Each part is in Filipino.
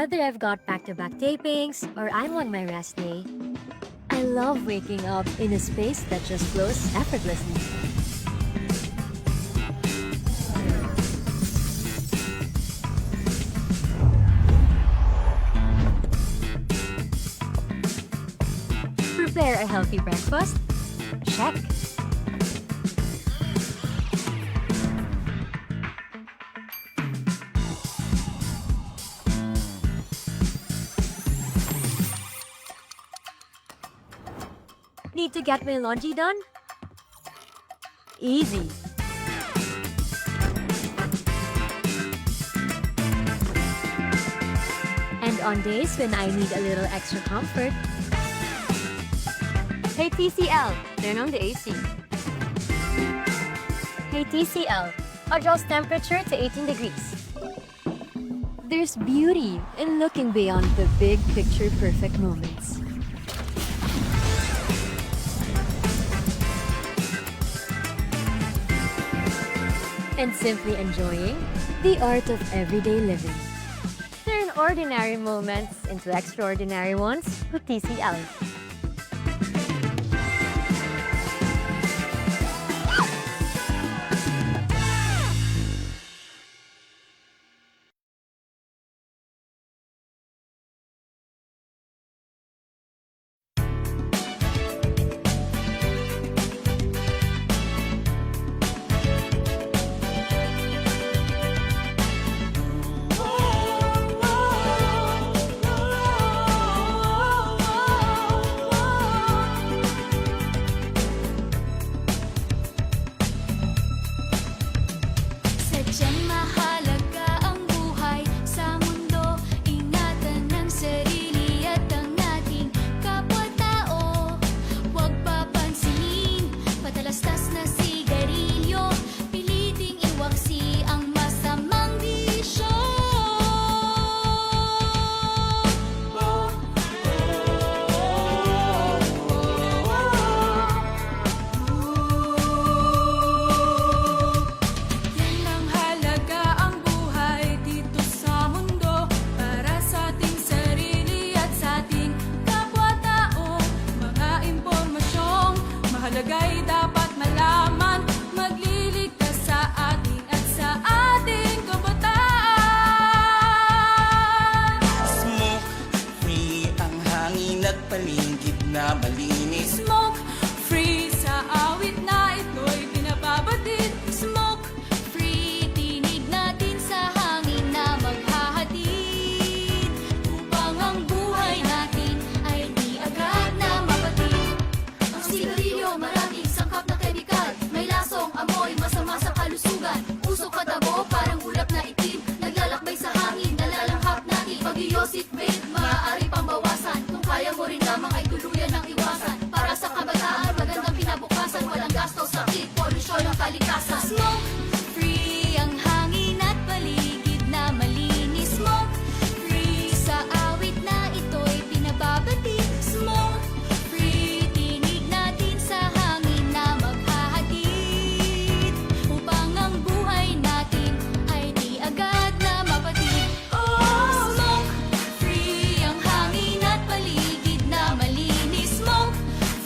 Whether I've got back-to-back tapings or I'm on my rest day, I love waking up in a space that just flows effortlessly. Prepare a healthy breakfast? Check. Need to get my laundry done? Easy. And on days when I need a little extra comfort, Hey TCL, turn on the AC. hey TCL, adjust temperature to 18 degrees. There's beauty in looking beyond the big picture perfect moments. And simply enjoying the art of everyday living. Turn ordinary moments into extraordinary ones with TCL. Sadyang mahalaga ang buhay sa mundo. Ingatan ang sarili at ang ating kapwa-tao. Huwag papansinin, patalastas na sigarilyo. Piliting iwaksi ang masamang bisyo. Yan ang halaga ang buhay dito sa mundo. Para sa ating sarili at sa ating kapwa-tao. Mga impormasyong mahalaga'y dapat malaman. Magliligtas sa ating at sa ating kabataan. Smoke free ang hangin at paligid na malinis. Smoke free sa awit na ito'y pinababatid. Smoke free, tinig natin sa hangin na maghahatid. Upang ang buhay natin ay di agad na mapatid. Ang sigarilyo maraming sangkap na kemikal. May lasong amoy masama sa kalusugan. Usok at abo parang ulap na itim. Naglalakbay sa hangin, nalalanghap natin. Pag-iosip vape, maaari pang bawasan. Kung kaya mo rin lamang ay tuluyan ng iwasan. Para sa kabataan, magandang kinabukasan. Walang gasto, sakit, polusyon ang kalikasan. Smoke free ang hangin at paligid na malinis. Smoke free sa awit na ito'y pinababatid. Smoke free, tinig natin sa hangin na maghahatid. Upang ang buhay natin ay di agad na mapatid. Oh, smoke free ang hangin at paligid na malinis. Smoke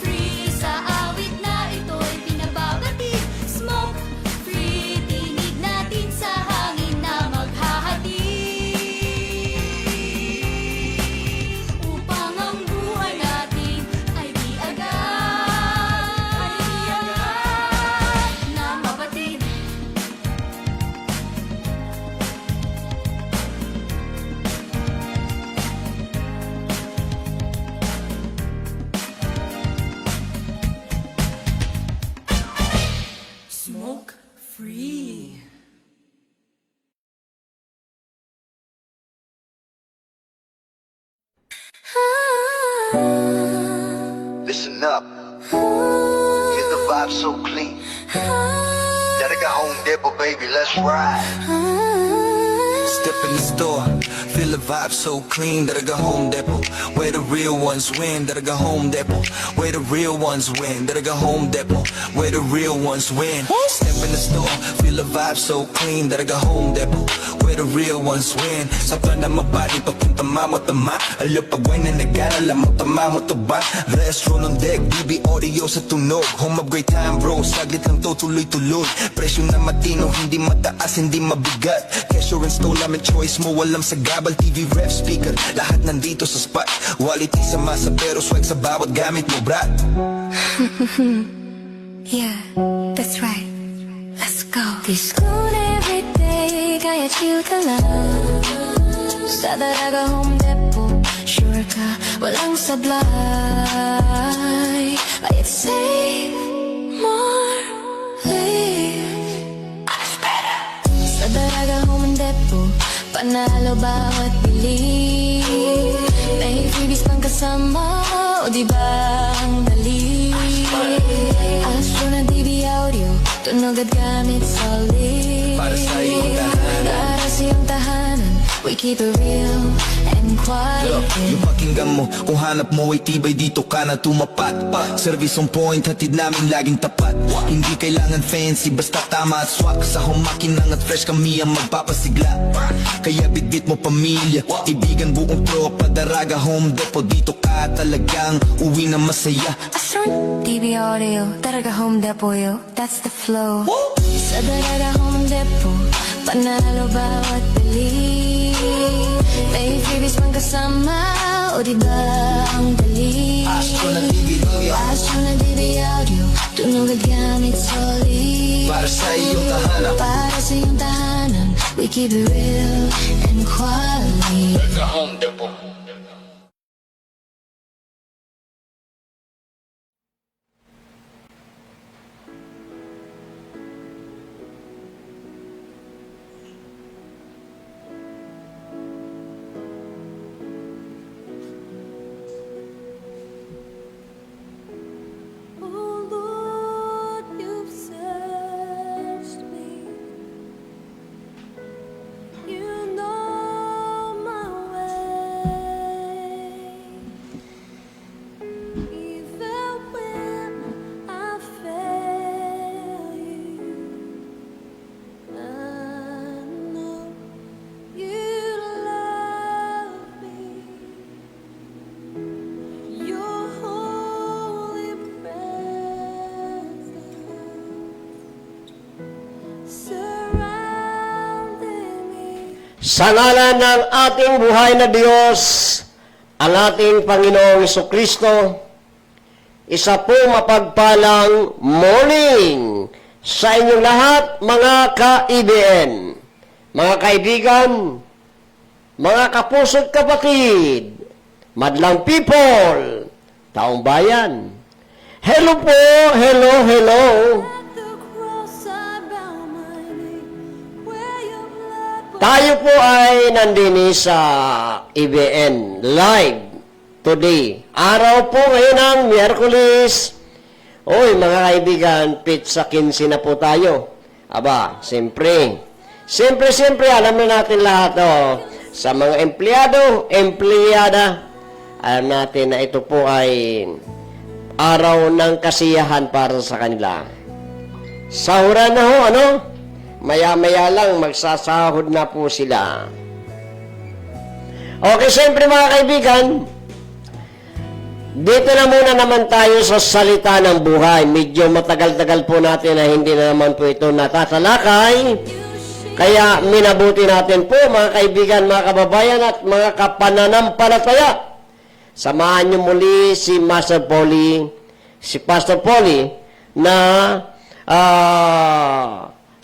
free sa awit na ito'y pinababatid. Smoke free, tinig natin sa hangin na maghahatid. Upang ang buhay natin ay di agad na mapatid. Smoke free. Listen up. Hear the vibe so clean. Gotta go home, Dipper, baby, let's ride. Step in the store, feel the vibe so clean that I go Home Depot. Where the real ones win, that I go Home Depot. Where the real ones win, that I go Home Depot. Where the real ones win. Step in the store, feel the vibe so clean that I go Home Depot. Where the real ones win. Sa plan na mabali, papunta mamot-tama. Alupagway na nag-alala mo, tama mo to ba? Restro ng deck, BB audio sa tunog. Home upgrade time bro, saglit lang to tuloy-tuloy. Presyo na matino, hindi mataas, hindi mabigat. Kesyo install namin choice mo, walang sa gabal. TV ref speaker, lahat nandito sa spot. Quality sa masa pero swag sa bawat gamit mo, brat. Yeah, that's right. Let's go. Discount every day, kaya chill ka lang. Sa Daraga Home Depot, sure ka, walang sablay. Kaya save more, live. That's better. Sa Daraga Home Depot, panalo bawat bili. May freebies pang kasama, o diba ang dali? Astro na DB audio, tunog at gamit solid. Para sa iyong tahanan. Para sa iyong tahanan, we keep it real and quiet. Yung pakinggan mo, kung hanap mo ay tibay, dito ka na tumapat. Service on point, hatid namin laging tapat. Hindi kailangan fancy, basta tama at swak. Sa humakinang at fresh kami ang magpapasigla. Kaya bitbit mo pamilya, ibigan buong tropa. Daraga Home Depot, dito ka talagang uwi na masaya. Astro DB audio, Daraga Home Depot, yo, that's the flow. Sa Daraga Home Depot, panalo bawat bili. May freebies pang kasama, o diba ang dali? Astro na DB audio, Astro na DB audio, tunog at gamit solid. para sa iyong tahanan. Para sa iyong tahanan, we keep it real and quality. Sa Home Depot. Oh Lord, you've searched me. You know my way. Even when I fail you, I know you love me. Your holy presence surrounding me. Sa ngalan ng ating buhay na Diyos, ang ating Panginoong Jesucristo, isa po mapagpalang morning sa inyong lahat, mga ka-IBN, mga kaibigan, mga kapuso't kapatid, madlang people, taong bayan. Hello po, hello, hello. At the cross I bow my knee, where your blood Tayo po ay nandini sa IBN Live today. Araw po ngayon ng Miyerkules. Oy, mga kaibigan, pizza 15 na po tayo. Aba, siyempre, alam na natin lahat, sa mga empleyado, empleyada, alam natin na ito po ay araw ng kasiyahan para sa kanila. Sahuran na ho, ano? Maya-maya lang, magsasahod na po sila. Okay, siyempre mga kaibigan, dito na muna naman tayo sa salita ng buhay. Medyo matagal-tagal po natin na hindi na naman po ito natatalakay. Kaya minabuti natin po mga kaibigan, mga kababayan at mga kapananampalataya. Samahan niyo muli si Pastor Polly na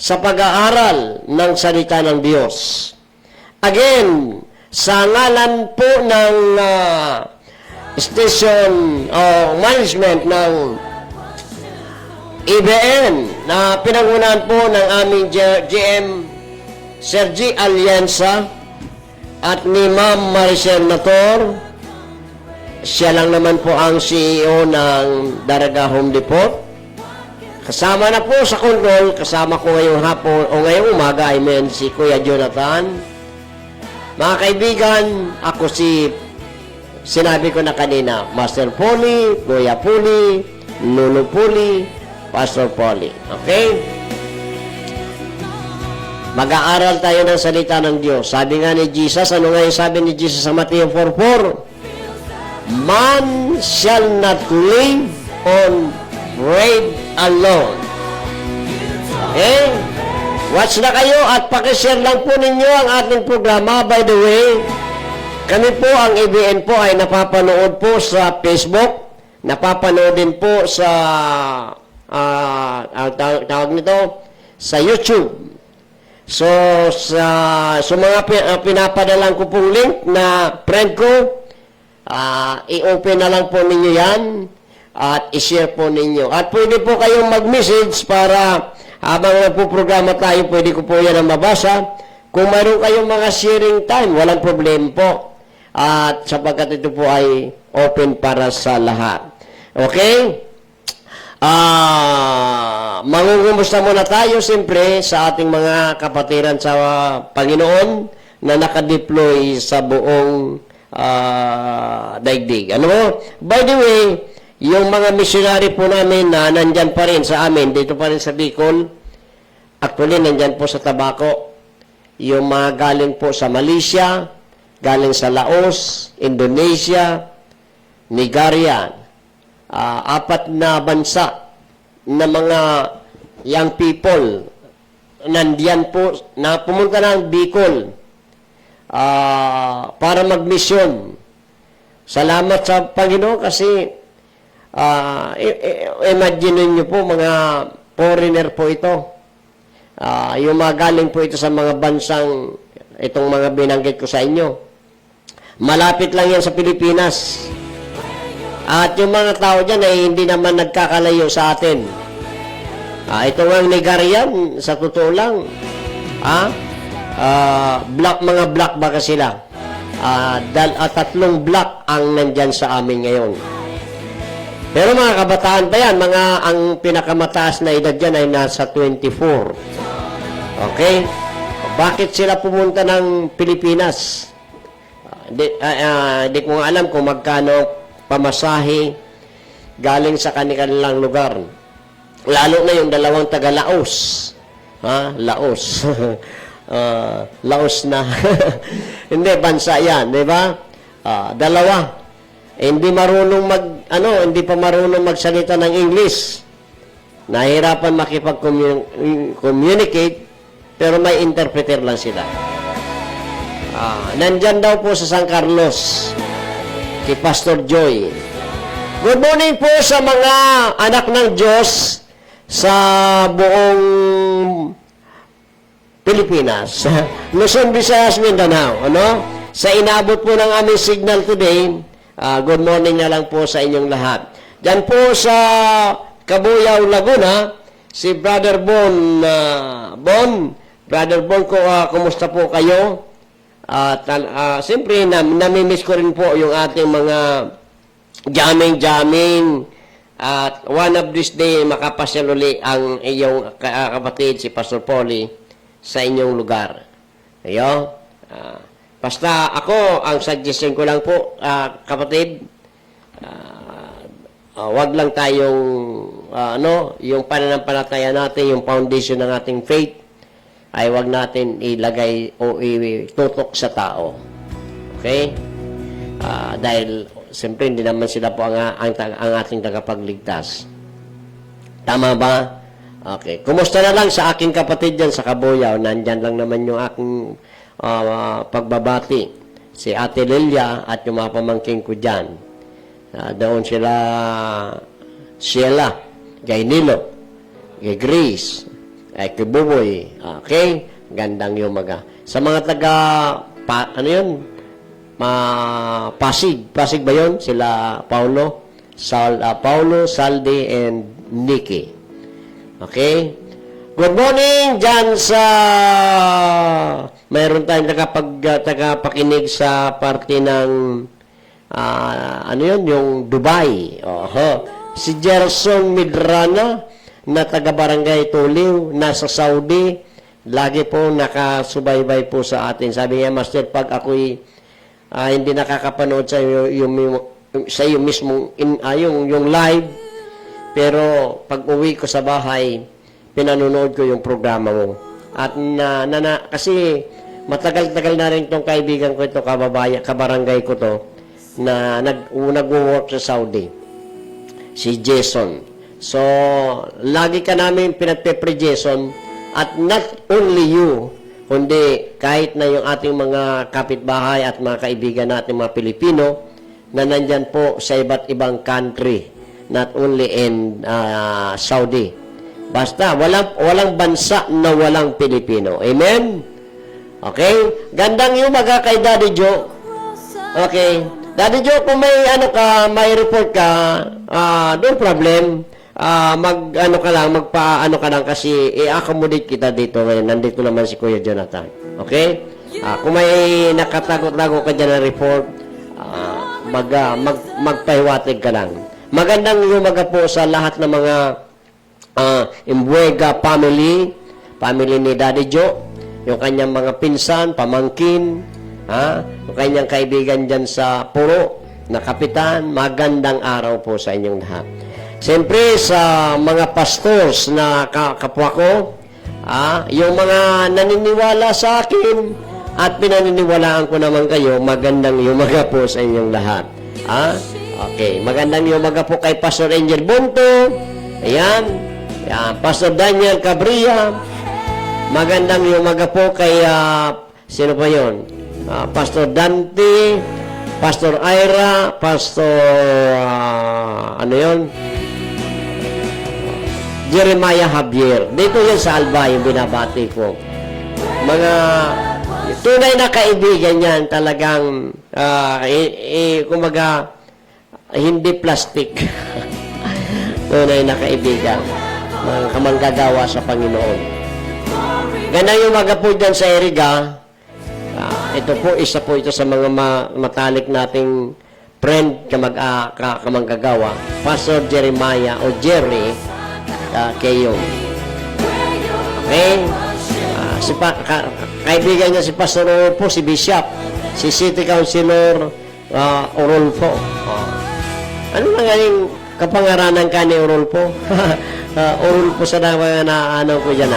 sa pag-aaral ng salita ng Diyos. Again, sa ngalan po ng station o management ng IBN na pinangunahan po ng aming GM Sir G. Alianza at ni Ma'am Maricel Nator. Siya lang naman po ang CEO ng Daraga Home Depot. Kasama na po sa control, kasama ko ngayong hapon o ngayong umaga, si Kuya Jonathan. Mga kaibigan, ako sinabi ko na kanina, Master Polly, Kuya Polly, Lulu Polly, Pastor Polly. Okay? Mag-aaral tayo ng salita ng Diyos. Sabi nga ni Jesus, ano nga yung sabi ni Jesus sa Matthew 4:4? Man shall not live on bread alone. Okay? Watch na kayo at pakishare lang po ninyo ang ating programa. By the way, kami po, ang ABN po ay napapanood po sa Facebook, napapanood din po sa tawag nito, sa YouTube. So, sa mga pinapadalan ko pong link na friend ko, i-open na lang po ninyo yan at i-share po ninyo. At pwede po kayong mag-message para habang nagpo-programa tayo, pwede ko po yan ang mabasa. Kung mayroon kayong mga sharing time, walang problem po. At sapagkat ito po ay open para sa lahat. Okay? Mangungumusta muna tayo siyempre sa ating mga kapatiran sa Panginoon na nakadeploy sa buong daigdig. Ano? By the way, yung mga missionary po namin na nandyan pa rin sa amin, dito pa rin sa Bicol, actually nandyan po sa Tabaco, yung mga galing po sa Malaysia, galing sa Laos, Indonesia, Nigeria, 4 na bansa na mga young people nandiyan po, na pumunta ng Bicol para magmisyon. Salamat sa Panginoon kasi imagine niyo po, mga foreigner po ito. Yung mga galing po ito sa mga bansang itong mga binanggit ko sa inyo. Malapit lang yan sa Pilipinas. At yung mga tao dyan ay hindi naman nagkakalayo sa atin. Ito nga ang Nigerian, sa totoo lang, mga black baka sila. 3 black ang nandyan sa amin ngayon. Pero mga kabataan pa yan, ang pinakamataas na edad dyan ay nasa 24. Okay? Bakit sila pumunta ng Pilipinas? Hindi ko nga alam kung magkano pamasahe galing sa kanilang lugar. Lalo na yung 2 taga Laos. Laos. Laos na. Hindi, bansa yan, di ba? 2. Hindi hindi pa marunong magsalita ng English. Nahirapan makipag-communicate, pero may interpreter lang sila. Nandyan daw po sa San Carlos, kay Pastor Joy. Good morning po sa mga anak ng Diyos sa buong Pilipinas. Luzon, Visayas, Mindanao. Ano? Sa inabot po ng aming signal today, good morning na lang po sa inyong lahat. Diyan po sa Cabuyao, Laguna, si Brother Bon. Brother Bon, kumusta po kayo? Siyempre, namimiss ko rin po yung ating mga jamming. At one of this day, makapasyal uli ang iyong kapatid, si Pastor Polly, sa inyong lugar. Ayo? Basta ako, ang suggestion ko lang po, kapatid, wag lang tayong, yung pananampalataya natin, yung foundation ng ating faith, ay wag natin ilagay o itutok sa tao. Okay? Dahil, siyempre, hindi naman sila po ang ating tagapagligtas. Tama ba? Okay. Kumusta na lang sa aking kapatid dyan sa Cabuyao? Nandyan lang naman yung aking pagbabati. Si Ate Lilia at yung mga pamangking ko dyan. Doon sila Sheila, kay Nilo, kay Grace, kay Buboy. Okay? Gandang yung sa mga taga, Pasig. Pasig ba yun? Sila Paulo, Saldi, and Nikki. Okay? Good morning dyan sa mayroon tayong tagapakinig sa parte ng yung Dubai. Si Gerson Midrana na taga Barangay Tuliw, nasa Saudi. lagi po nakasubaybay po sa atin. Sabi niya, Master, pag ako'y hindi nakakapanood sa iyo mismo yung live, pero pag uwi ko sa bahay, pinanonood ko yung programa mo. At kasi matagal-tagal na rin itong kaibigan ko ito, kabarangay ko to, na nag-work sa Saudi. Si Jason. So, lagi ka namin pinagpe-pre Jason, at not only you, kundi kahit na yung ating mga kapitbahay at mga kaibigan natin, mga Pilipino, na nandyan po sa iba't ibang country, not only in Saudi. Basta, walang bansa na walang Pilipino. Amen? Okay? Gandang yung mga kay Daddy Joe. Okay. Daddy Joe, kung may report ka, no problem. Magpaano ka lang kasi i-accommodate kita dito ngayon. Nandito naman si Kuya Jonathan. Okay? Kung may nakatago-tago ka dyan na report, magpahiwatig ka lang. Magandang umaga po sa lahat ng mga Imbuega family ni Daddy Joe, yung kanyang mga pinsan, pamangkin, yung kanyang kaibigan dyan sa Puro na kapitan. Magandang araw po sa inyong lahat. Siyempre, sa mga pastors na kapwa ko, yung mga naniniwala sa akin at pinaniniwalaan ko naman kayo, magandang umaga po sa inyong lahat. Okay, magandang umaga po kay Pastor Angel Bunto. Ayan, Pastor Daniel Cabria. Magandang umaga po kay, sino pa yun? Pastor Dante, Pastor Ira, Pastor, Jeremiah Javier. Dito yun sa Alba, yung binabati ko. Mga tunay na kaibigan yan, talagang, kumaga, hindi plastic. Tunay na kaibigan. Mga kamanggagawa sa Panginoon. Ganang yung umaga po dyan sa Eriga. Ito po, isa po ito sa mga matalik nating friend kamanggagawa. Pastor Jeremiah o Jerry Kayong. Okay? Kaibigan niya si Pastor Orolfo, si Bishop, si City Councilor Orolfo. Ano na galing kapangaranan ka ni Orolfo? Orolfo sa mga ko dyan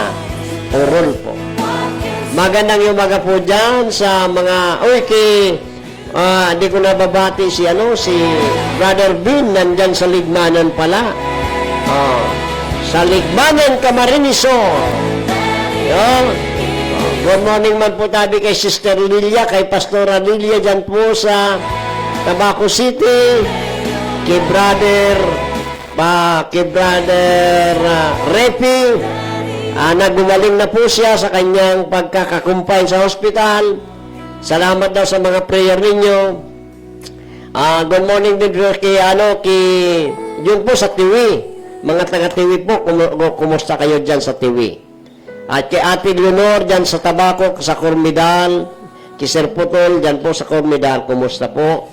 Orolfo. Magandang umaga po dyan sa mga, di ko nababati si Brother Bin, nandyan sa Ligmanan pala. Sa Ligmanan, Camarines-Sur. Good morning man po tabi kay Sister Lilia, kay Pastora Lilia dyan po sa Tabaco City, kay Brother Repi. Nagumaling na po siya sa kanyang pagkakakumpay sa hospital. Salamat daw sa mga prayer ninyo. Good morning din kay yun po sa Tiwi. Mga taga-Tiwi po, kumusta kayo dyan sa Tiwi? At kay Ate Leonor dyan sa Tabaco, sa Cormidal. Kay Sir Putol dyan po sa Cormidal, kumusta po?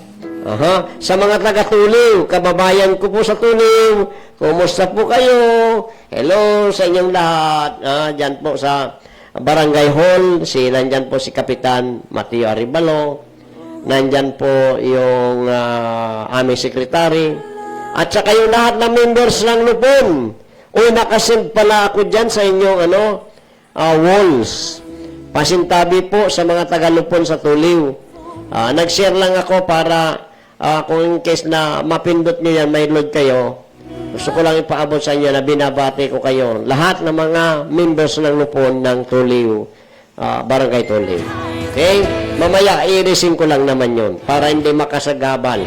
Sa mga taga-Tuliw, kababayan ko po sa Tuliw, kumusta po kayo? Hello sa inyong lahat. Dyan po sa Barangay Hall, nandyan po si Kapitan Mateo Aribalo, nandyan po yung aming sekretary, at saka yung lahat ng members ng Lupon. Nakasend pala ako dyan sa inyong walls. Pasintabi po sa mga taga-Lupon sa Tuliw. Nag-share lang ako para kung in case na mapindot nyo yan, may load kayo, gusto ko lang ipaabot sa inyo na binabati ko kayo. Lahat ng mga members ng Lupon ng Tuliw, Barangay Tuliw. Okay? Mamaya, irisin ko lang naman yun para hindi makasagabal.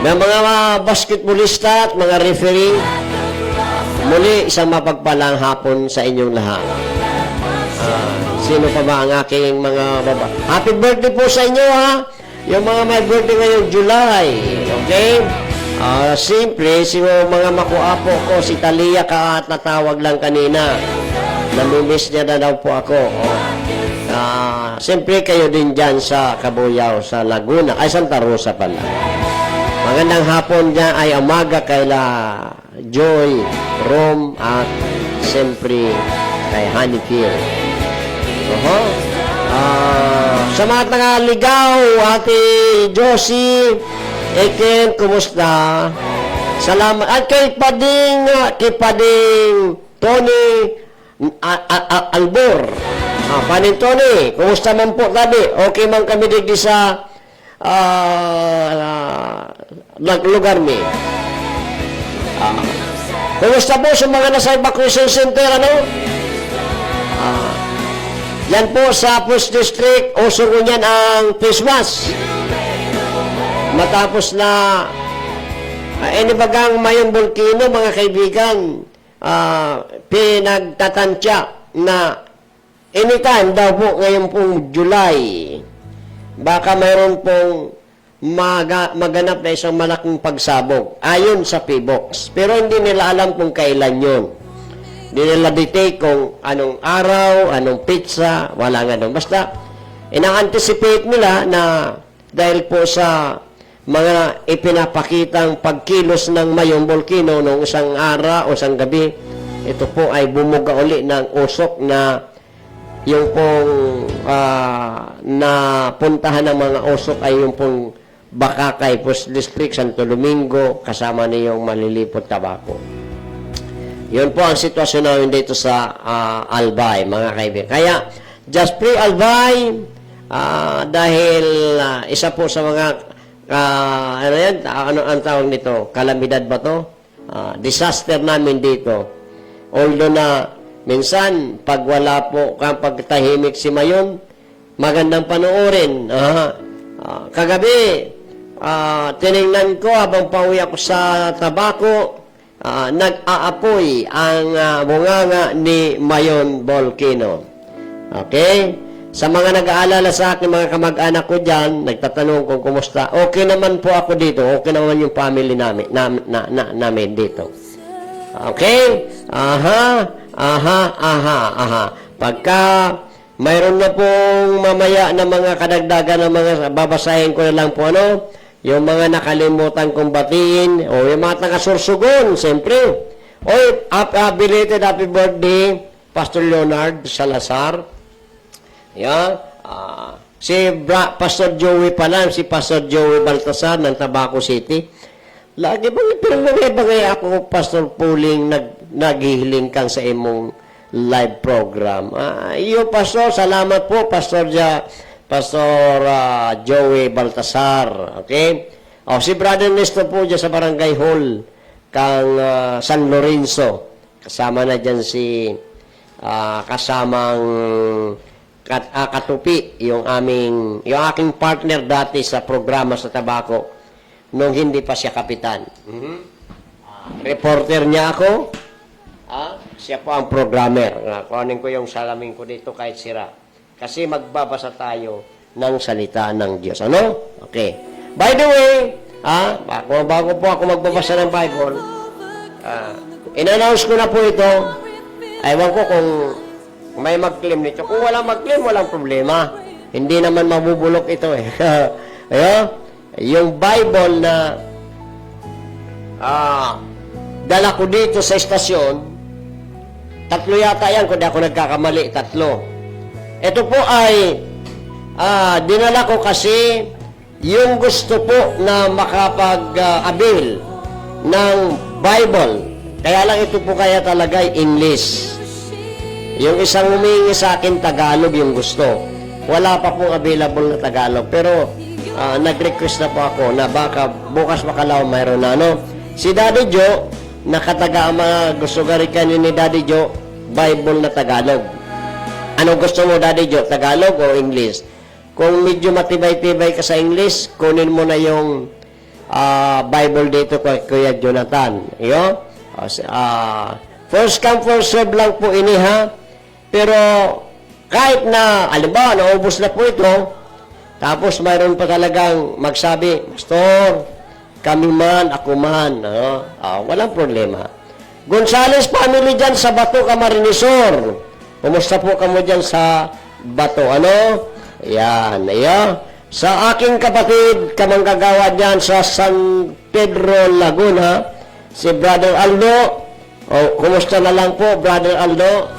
May mga basketballista at mga referee, muli isang mapagpalang hapon sa inyong lahat. Sino pa ba ang aking mga baba? Happy birthday po sa inyo, yung mga may birthday ngayong July. Okay? Siyempre, mga makuapo ko, si Talia ka at natawag lang kanina. Namimiss niya na daw po ako. Siyempre, kayo din dyan sa Cabuyao, sa Laguna. Ay, Santa Rosa pala. Magandang hapon dyan ay umaga kaila Joy, Rom, at siyempre kay Honeyfield. Sa mga tagaligaw, Ate Josie, Eken, kumusta? Salamat. At kay Pading Tony Albor. Pading Tony, kumusta man po tabi? Okay man kami digdi sa lugar mi. Kumusta po sa mga nasa evacuation center, ano? Yan po sa First District, uso ko yan ang face mask. Matapos na inibagang Mayon Volcano, mga kaibigan, pinagtatansya na anytime daw po ngayon pong July, baka mayroon pong maganap na isang malaking pagsabog ayon sa PBOX. Pero hindi nila alam kung kailan yun. Hindi nila detail kung anong araw, anong pizza, wala nga doon. Basta, ina-anticipate nila na dahil po sa mga ipinapakitang pagkilos ng Mayon Volcano noong isang araw o isang gabi, ito po ay bumuga uli ng usok na yung pong napuntahan ng mga usok ay yung pong Bakakay, First District, Santo Domingo, kasama niyong Malilipot, Tabaco. Yun po ang sitwasyon namin dito sa Albay, mga kaibigan. Kaya, just pray Albay, dahil isa po sa mga, ano yan, ano ang tawag nito? Kalamidad ba to? Disaster namin dito. Although na, minsan, pag wala po, kapag tahimik si Mayon, magandang panoorin. Kagabi, tinignan ko habang pauwi ako sa Tabaco, nag-aapoy ang bunganga ni Mayon Volcano. Okay? Sa mga nag-aalala sa akin, mga kamag-anak ko dyan, nagtatanong kung kumusta. Okay naman po ako dito. Okay naman yung family namin dito. Okay? Pagka mayroon na pong mamaya na mga kadagdagan ng mga babasahin ko na lang po ano, yung mga nakalimutan kong batiin, o yung mga taga-Sorsogon, siyempre. Oy, belated happy birthday, Pastor Leonard Salazar. Yeah. Pastor Joey pala, si Pastor Joey Baltasar ng Tabaco City. Lagi bang ako, Pastor Puling, naghihiling kang sa imong live program. Iyo, Pastor, salamat po, Pastor Joey Baltasar. Okay? Si Brother Nestor po dyan sa Barangay Hall, kang San Lorenzo. Kasama na dyan si kasamang Katupi, yung aking partner dati sa programa sa Tabaco, nung hindi pa siya kapitan. Reporter niya ako. Siya po ang programmer. Kuhanin ko yung salamin ko dito kahit sira. Kasi magbabasa tayo ng salita ng Diyos. Ano? Okay. By the way, bago po ako magbabasa ng Bible, in-announce ko na po ito. Ewan ko kung may mag-claim nito. Kung wala mag-claim, walang problema. Hindi naman mabubulok ito eh. Yung Bible na dala ko dito sa estasyon, 3 yata yan, kung di ako nagkakamali, 3. Ito po ay dinala ko kasi yung gusto po na makapag-avail ng Bible. Kaya lang ito po kaya talaga ay English. Yung isang humingi sa akin, Tagalog yung gusto. Wala pa pong available na Tagalog. Pero nag-request na po ako na baka bukas makalaw mayroon na ano. Si Daddy Joe, gusto garikan ni Daddy Joe, Bible na Tagalog. Ano gusto mo, Daddy Joe? Tagalog o English? Kung medyo matibay-tibay ka sa English, kunin mo na yung Bible dito kay Kuya Jonathan. First come, first serve lang po ini ha. Pero kahit na, alimbawa, naubos na po ito, tapos mayroon pa talagang magsabi, Pastor, kami man, ako man. Walang problema. Gonzales family dyan sa Bato, Camarinesor. Kumusta po kamo dyan sa Bato? Ano? Yan. Sa aking kapatid, kamanggagawa dyan sa San Pedro, Laguna, si Brother Aldo. Kumusta na lang po, Brother Aldo?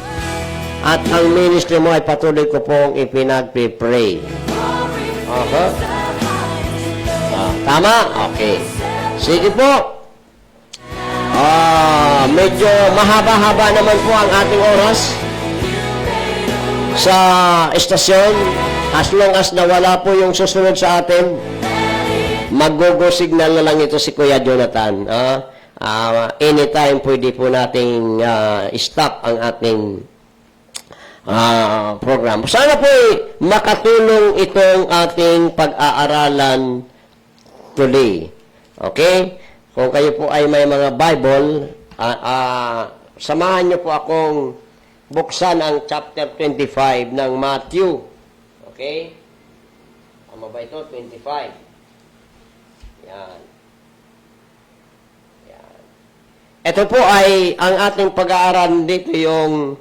At ang ministry mo ay patuloy ko pong ipinagpipray. Okay? Tama? Okay. Sige po. Medyo mahaba-haba naman po ang ating oras sa estasyon. As long as nawala po yung susunod sa atin, mag-go signal na lang ito si Kuya Jonathan. Anytime pwede po nating stop ang ating program. Sana po makatulong itong ating pag-aaralan today. Okay? Kung kayo po ay may mga Bible, samahan niyo po akong buksan ang chapter 25 ng Matthew. Okay? Tama ba ito? 25. Yan. Yan. Ito po ay ang ating pag-aaral dito yung,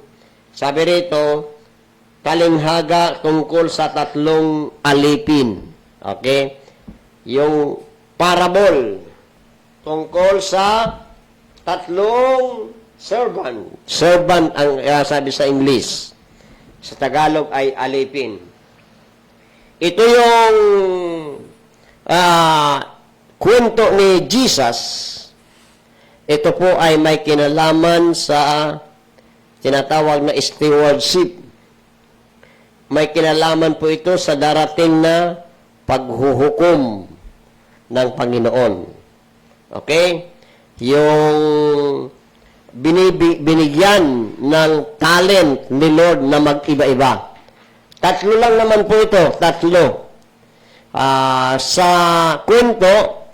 sabi rito, talinghaga tungkol sa tatlong alipin. Okay? Yung parable tungkol sa tatlong servant. Servant ang sabi sa English. Sa Tagalog ay alipin. Ito yung kwento ni Jesus. Ito po ay may kinalaman sa tinatawag na stewardship. May kinalaman po ito sa darating na paghuhukom ng Panginoon. Okay? Yung binigyan ng talent ni Lord na mag-iba-iba. Tatlo lang naman po ito. Tatlo. Sa kwento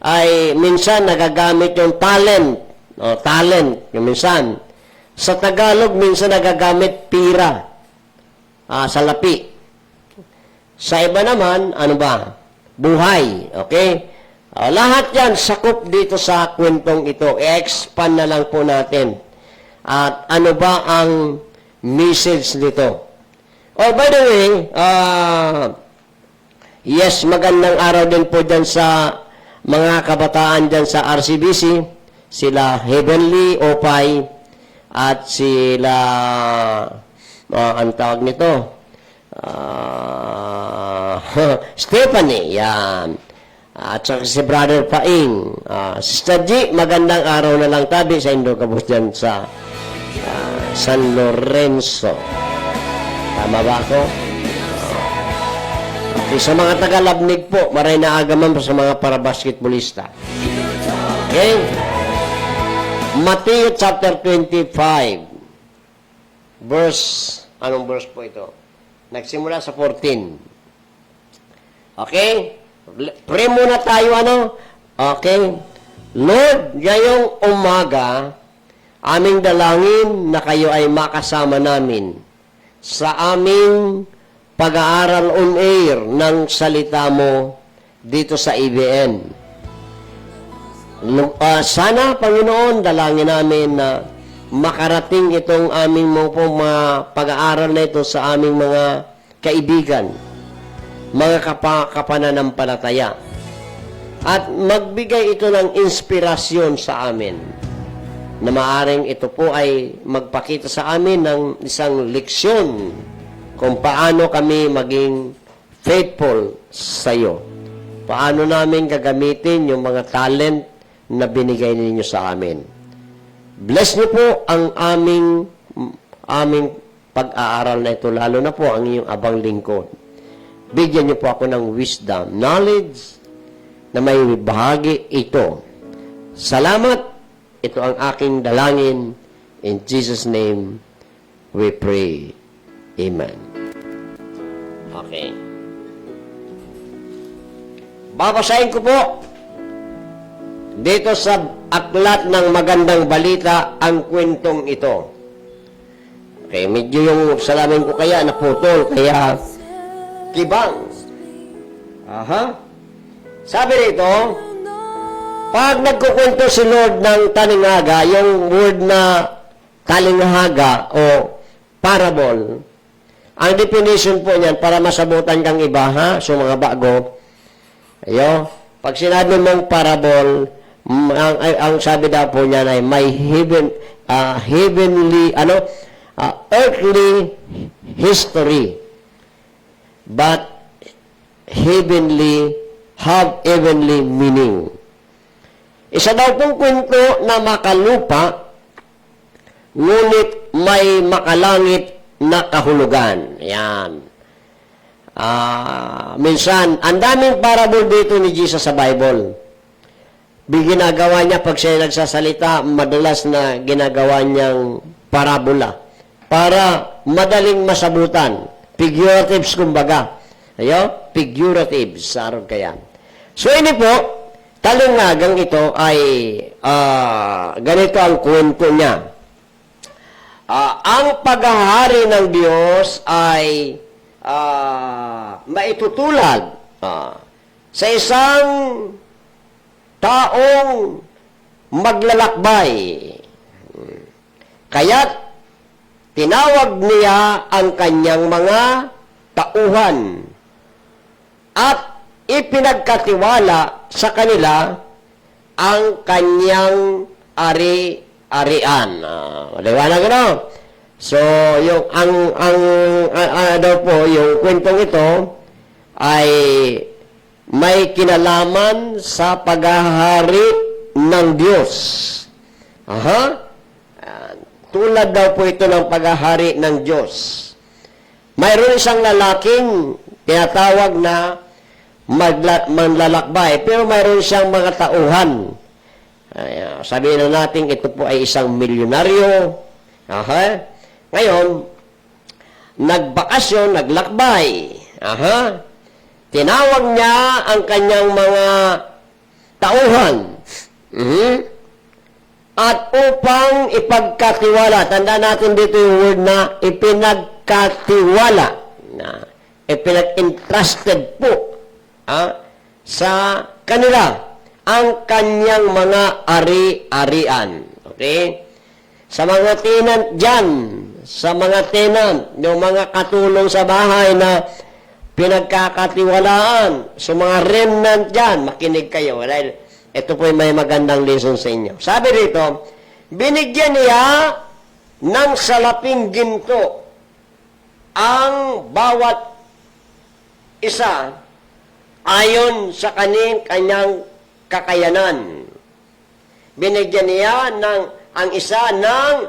ay minsan nagagamit yung talent. Talent. Yung minsan. Sa Tagalog, minsan nagagamit pira. Salapi. Sa iba naman, ano ba? Buhay. Okay? Lahat yan sakop dito sa kwentong ito. I-expand na lang po natin. At ano ba ang message nito? Oh, by the way, yes, magandang araw din po dyan sa mga kabataan dyan sa RCBC. Sila Heavenly, Opay, at sila, ang tawag nito, Stephanie, yan. At saka si Brother Paing. Sister G, magandang araw na lang tabi sa Indo Kabus dyan sa San Lorenzo. Tama ba ako? Okay, sa mga tagalabnig po, maray na agaman po sa mga parabasketbolista. Okay? Matthew chapter 25. Anong verse po ito? Nagsimula sa 14. Okay? Pray muna tayo, Okay? Lord, ngayong umaga, aming dalangin na kayo ay makasama namin sa aming pag-aaral on air ng salita mo dito sa IBN. Sana, Panginoon, dalangin namin na makarating itong aming mga pag-aaral na ito sa aming mga kaibigan, mga kapananampalataya. At magbigay ito ng inspirasyon sa amin na maaring ito po ay magpakita sa amin ng isang leksyon kung paano kami maging faithful sa iyo. Paano namin gagamitin yung mga talent na binigay ninyo sa amin. Bless niyo po ang aming pag-aaral na ito, lalo na po ang iyong abang lingkod. Bigyan niyo po ako ng wisdom, knowledge, na may bahagi ito. Salamat. Ito ang aking dalangin. In Jesus' name, we pray. Amen. Okay. Babasahin ko po dito sa aklat ng magandang balita ang kwentong ito. Okay, medyo yung salamin ko kaya naputol, kaya kibang. Sabi rito, pag nagkukwento si Lord ng talinghaga, yung word na talinghaga o parable, ang definition po niyan, para masabutan kang iba, so mga bago, pag sinabi mong parable, ang sabi daw po niyan ay may heavenly, earthly history, but have heavenly meaning. Isa daw pong kwento na makalupa, ngunit may makalangit na kahulugan. Yan. Minsan, ang daming parable dito ni Jesus sa Bible. Ginagawa niya pag siya nagsasalita, madalas na ginagawa niyang parabola para madaling masabutan. Figuratives, kumbaga. Figuratives. Sarong kaya. So, ini po, talungagang ito ay ganito ang kwento niya. Ang paghahari ng Diyos ay maitutulad sa isang taong maglalakbay. Kaya't tinawag niya ang kanyang mga tauhan at ipinagkatiwala sa kanila ang kanyang ari-arian. Maliwanag na. So, yung daw po, yung kwentong ito ay may kinalaman sa paghahari ng Diyos. Tulad daw po ito ng paghahari ng Diyos. Mayroon isang lalaking tinatawag na manlalakbay, pero mayroon siyang mga tauhan. Sabihin na natin, ito po ay isang milyonaryo. Ngayon, nagbakasyon, naglakbay. Tinawag niya ang kanyang mga tauhan. At upang ipagkatiwala, tanda natin dito yung word na ipinagkatiwala, na ipinag-entrusted po sa kanila ang kanyang mga ari-arian. Okay? Sa mga tenant dyan, sa mga tenant, yung mga katulong sa bahay na pinagkakatiwalaan, sa mga remnant dyan, makinig kayo. Dahil ito po may magandang lesson sa inyo. Sabi rito, binigyan niya ng salaping ginto ang bawat isa ayon sa kanyang kakayanan. Binigyan niya ang isa ng,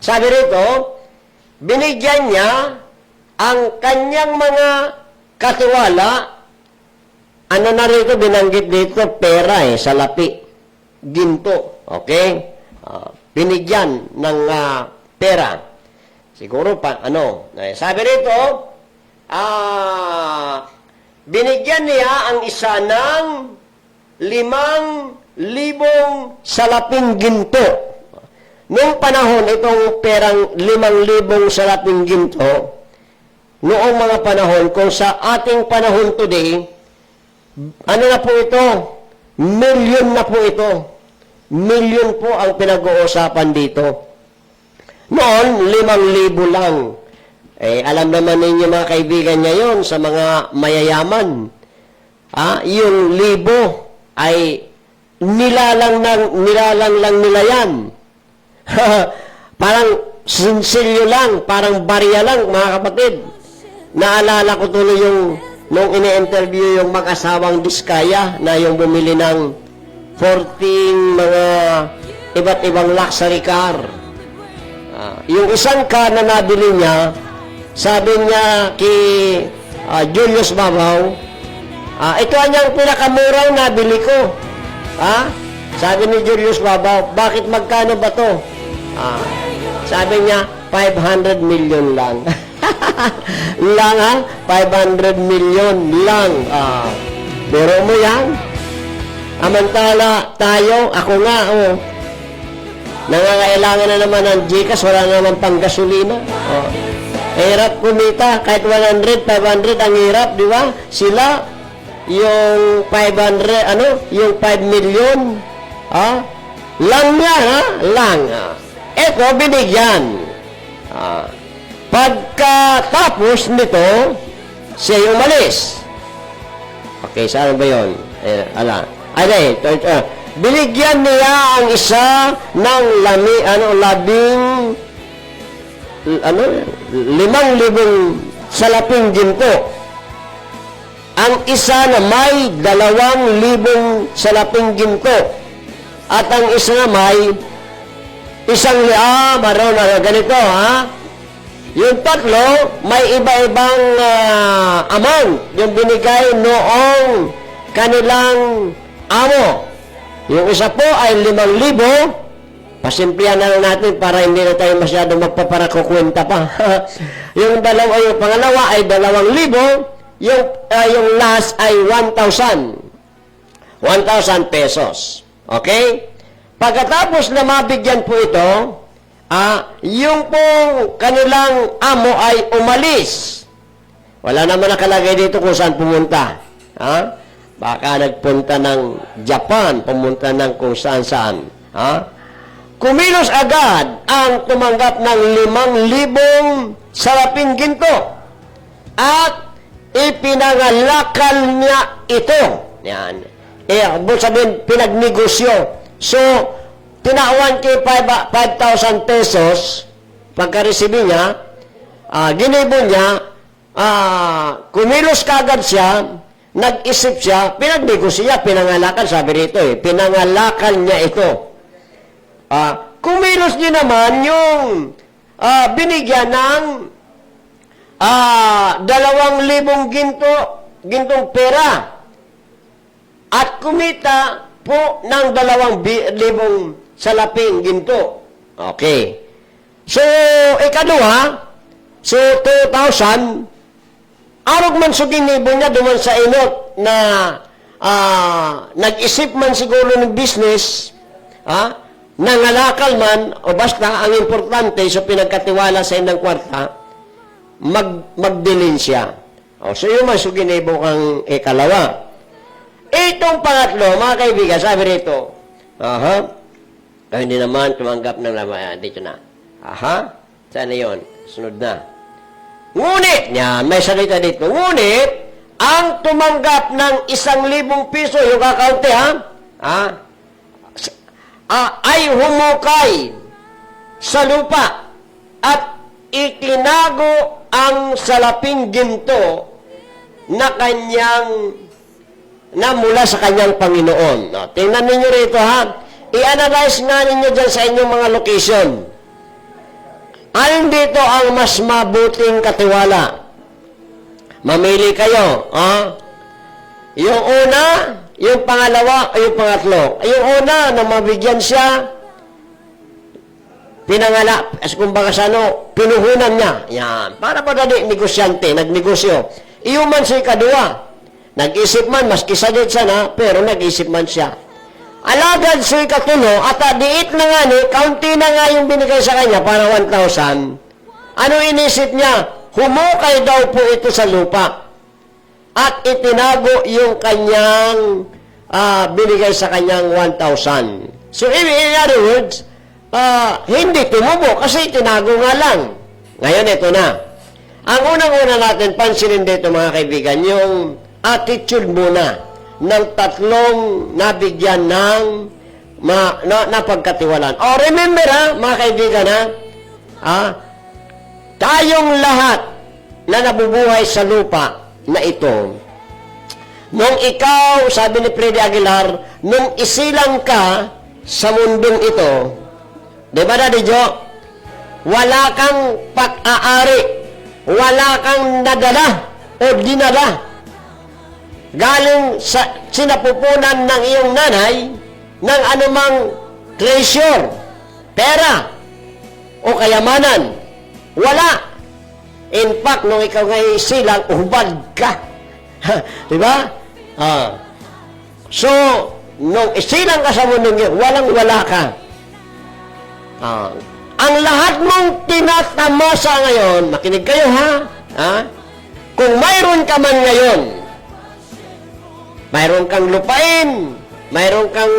sabi rito, binigyan niya ang kanyang mga katiwala. Ano na rito, binanggit dito, pera salapi, ginto, okay? Binigyan ng pera. Siguro sabi rito, binigyan niya ang isa ng 5,000 salaping ginto. Noong panahon, itong perang 5,000 salaping ginto, noong mga panahon, kung sa ating panahon today, ano na po ito? Milyon na po ito. Milyon po ang pinag-uusapan dito. Noon, 5,000 lang. Alam naman ninyo mga kaibigan ngayon sa mga mayayaman. Yung 1,000 ay nilalang lang nila yan. Parang sinsilyo lang, parang barya lang, mga kapatid. Naalala ko tuloy nung ini-interview yung mag-asawang Diskaya na yung bumili ng 14 mga iba't ibang luxury car. Yung isang car na nabili niya, sabi niya kay Julius Babaw, ito ang pinakamurang nabili ko. Sabi ni Julius Babaw, bakit magkano ba to? Sabi niya, 500 million lang. Lang 500 million lang. Pero mo yan. Amantala tayo, ako nga, nangangailangan na naman ng Gcash, wala na naman pang gasolina. Hirap kumita, kahit 100, 500, ang hirap, di ba? Sila, yung 500, yung 5 million, lang yan, lang. Eko, binigyan. Pagkatapos nito, siya yung umalis. Okay, saan ba yun? Binigyan niya ang isa ng 10 5,000 salaping ginto. Ang isa na may 2,000 salaping ginto. At ang isa na may 1,000, maroon na ganito, ha? Yung tatlo, may iba-ibang amount yung binigay noong kanilang amo. Yung isa po ay 5,000. Pasimplihan na lang natin para hindi na tayo masyado magpaparakukwenta pa. yung pangalawa ay 2,000. Yung last ay 1,000. 1,000 pesos. Okay? Pagkatapos na mabigyan po ito, yung pong kanilang amo ay umalis. Wala naman nakalagay dito kung saan pumunta. Ha? Baka nagpunta ng Japan, pumunta ng kung saan-saan. Ha? Kumilos agad ang tumanggap ng 5,000 salaping ginto at ipinangalakal niya ito. Yan. Sabihin, pinagnegosyo. So, tinawan kay 5,000 pesos, pagka-receive niya, ginibo niya, kumilos kagad siya, nag-isip siya, pinagnegosyo niya, pinangalakal, sabi rito pinangalakal niya ito. Kumilos niya naman yung binigyan ng 2,000 gintong pera at kumita po ng 2,000 salaping ginto. Okay. So, ikaduha, so 2,000, arog man so ginibo niya duman sa inot na nag-isip man siguro ng business, nangalakal man, o basta, ang importante, so pinagkatiwala sa inang kwarta, magdilin siya. So yun man, so ginibo kang ikalawa. Itong pangatlo, mga kaibigan, sabi rito, hindi naman tumanggap ng laman, dito na. Saan na yun? Sunod na. Ngunit, may salita dito, ngunit, ang tumanggap ng 1,000 piso, yung kakaunti, ay humukay sa lupa at itinago ang salaping ginto na mula sa kanyang Panginoon. Tingnan ninyo rito, I-analyze nga ninyo dyan sa inyong mga location. Alin dito ang mas mabuting katiwala? Mamili kayo. Yung una, yung pangalawa, o yung pangatlo. Yung una, na mabigyan siya, kumbaga sa pinuhunan niya. Yan. Para pa dali, negosyante, nagnegosyo. Iyo man siya kadua. Nag-isip man, maski sadit sana, pero nag-isip man siya. Alagad siya katulo, at diit na nga kaunti na nga yung binigay sa kanya, para 1,000. Ano inisip niya? Humukay daw po ito sa lupa. At itinago yung kanyang binigay sa kanyang 1,000. So, in other words, hindi tumubo kasi tinago nga lang. Ngayon, ito na. Ang unang-una natin pansinin dito, mga kaibigan, yung attitude muna ng tatlong nabigyan ng napagkatiwalaan. Remember, mga kaibigan, tayong lahat na nabubuhay sa lupa na ito, nung ikaw, sabi ni Freddy Aguilar, nung isilang ka sa mundong ito, di ba, Daddy Joe? Wala kang pag-aari, wala kang nadala o dinala galing sa sinapupunan ng iyong nanay ng anumang treasure, pera o kayamanan. Wala. In fact, nung ikaw ngay silang, uhbad ka. Di ba? So, nung isilang ka sa mundong yun, walang-wala ka. Ang lahat mong tinatamasa ngayon, makinig kayo kung mayroon ka man ngayon, mayroon kang lupain, mayroon kang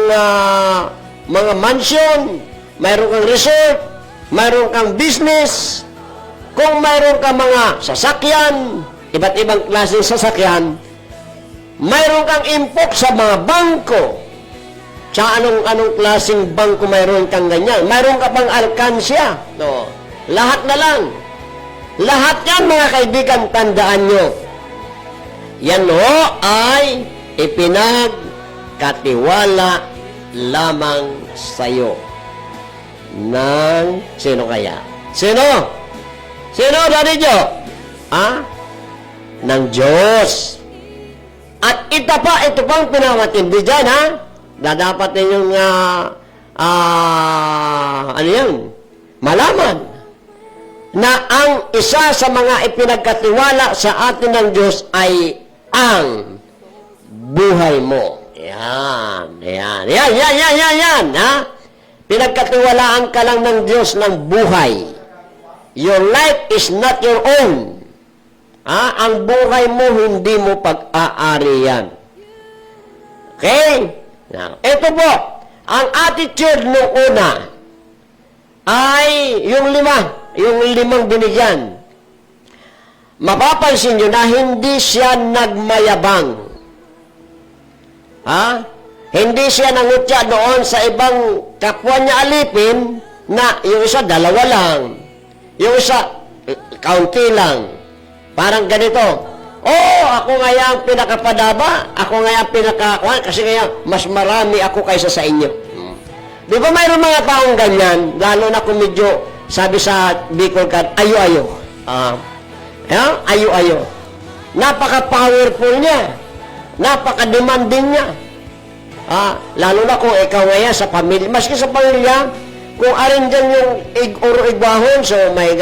mga mansion, mayroon kang resort, mayroon kang business, kung mayroon kang mga sasakyan, iba't ibang klaseng sasakyan, mayroon kang impok sa mga bangko, sa anong klaseng bangko mayroon kang ganyan, mayroon ka bang alkansya, Lahat na lang. Lahat yan, mga kaibigan, tandaan nyo. Yan ho ay ipinagkatiwala lamang sa'yo. Ng sino kaya? Sino? Sino, Daddy Joe? Ng Diyos. At ito pang pinamatindi dyan, ha? Dapat ninyong, ano yan? Malaman na ang isa sa mga ipinagkatiwala sa atin ng Diyos ay ang buhay mo. Yan, ha? Pinagkatiwalaan ka lang ng Diyos ng buhay. Your life is not your own. Ang buhay mo, hindi mo pag-aari yan. Okay? Now, ito po, ang attitude nung una ay yung limang binigyan. Mapapansin nyo na hindi siya nagmayabang. Hindi siya nangutya doon sa ibang kapwa niya alipin na yung isa dalawa lang, yung isa kaunti lang. Parang ganito, ako nga ang pinakapadaba, ako nga ang pinakakuan, kasi kaya mas marami ako kaysa sa inyo. Di ba mayroon mga taong ganyan, lalo na kung medyo, sabi sa Bicol Card, ayo-ayo. Ayo-ayo. Napaka-powerful niya. Napaka-demanding niya. Lalo na kung ikaw ngayon sa pamilya, maski sa pamilya, kung arin dyan yung igwahon, so may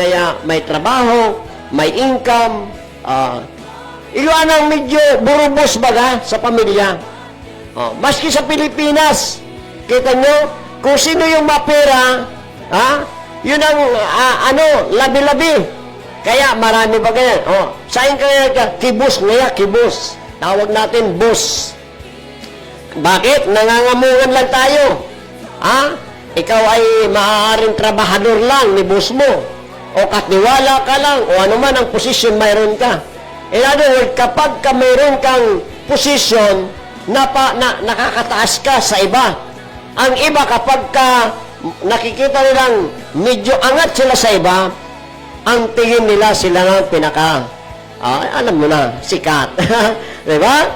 trabaho, may income, iyon ang medyo burubos baga sa pamilya. Maski sa Pilipinas, kita nyo, kung sino yung mapera, yun ang, labi-labi. Kaya marami ba ganyan? Saan kaya ka? Kibos ngaya, kibos. Tawag natin boss. Bakit? Nangangamungan lang tayo. Ikaw ay maaaring trabahador lang ni boss mo. O katiwala ka lang, o ano man ang posisyon mayroon ka. In other words, kapag ka mayroon kang posisyon na nakakataas ka sa iba, ang iba kapag ka nakikita nilang medyo angat sila sa iba, ang tingin nila sila ng pinaka, alam mo na, sikat. Diba?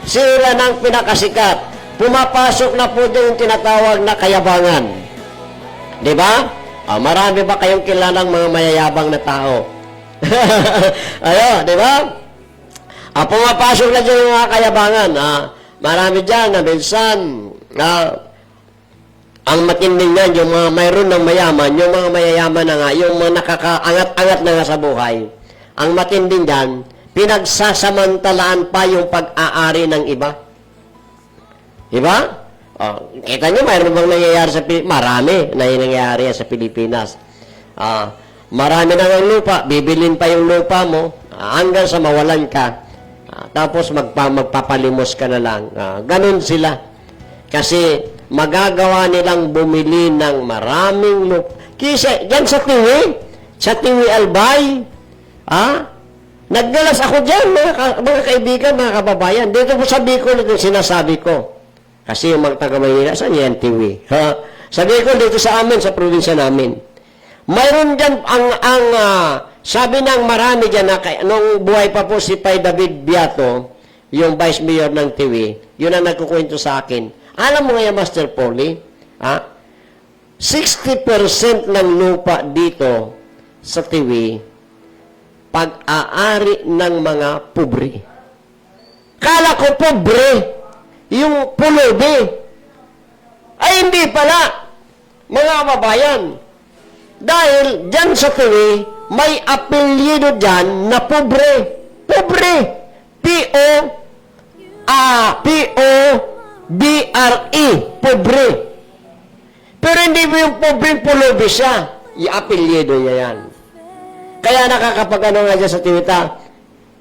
Sila ng pinakasikat. Pumapasok na po din yung tinatawag na kayabangan. Diba? Marami ba kayong kilalang mga mayayabang na tao? Di ba? Pumapasok na dyan yung mga kayabangan. Marami dyan na minsan, ang matinding yan, yung mga mayroon ng mayaman, yung mga mayayaman na nga, yung mga nakakaangat-angat na nga sa buhay, ang matinding dyan, pinagsasamantalaan pa yung pag-aari ng iba. Diba? Kita nyo, mayroon bang nangyayari sa Pilipinas? Marami na nangyayari sa Pilipinas. Marami na ng lupa, bibilin pa yung lupa mo, hanggang sa mawalan ka. Tapos magpapalimos ka na lang. Ganun sila. Kasi magagawa nilang bumili ng maraming lupa. Kasi dyan sa Tiwi Albay, naggalas ako dyan, mga kaibigan, mga kababayan. Dito po sa Bicol, ito sinasabi ko. Kasi yung mga taga-Maynila, saan yan, Tiwi? Sabi ko, dito sa amin, sa probinsya namin. Mayroon dyan, sabi ng marami dyan, nung buhay pa po si Pai David Biato, yung Vice Mayor ng Tiwi, yun ang nagkukwento sa akin. Alam mo nga, Master Paulie, 60% ng lupa dito sa Tiwi, pag-aari ng mga pobre. Kala ko pobre, yung pulubi. Ay, hindi pala, mga kababayan. Dahil dyan sa Tiwi, may apelyido dyan na pobre. Pobre. P-O-B-R-E. Pobre. Pero hindi mo yung pobreng pulubi siya. I-apelyido niya yan. Kaya nakakapag-ano nga dyan sa Tiwita,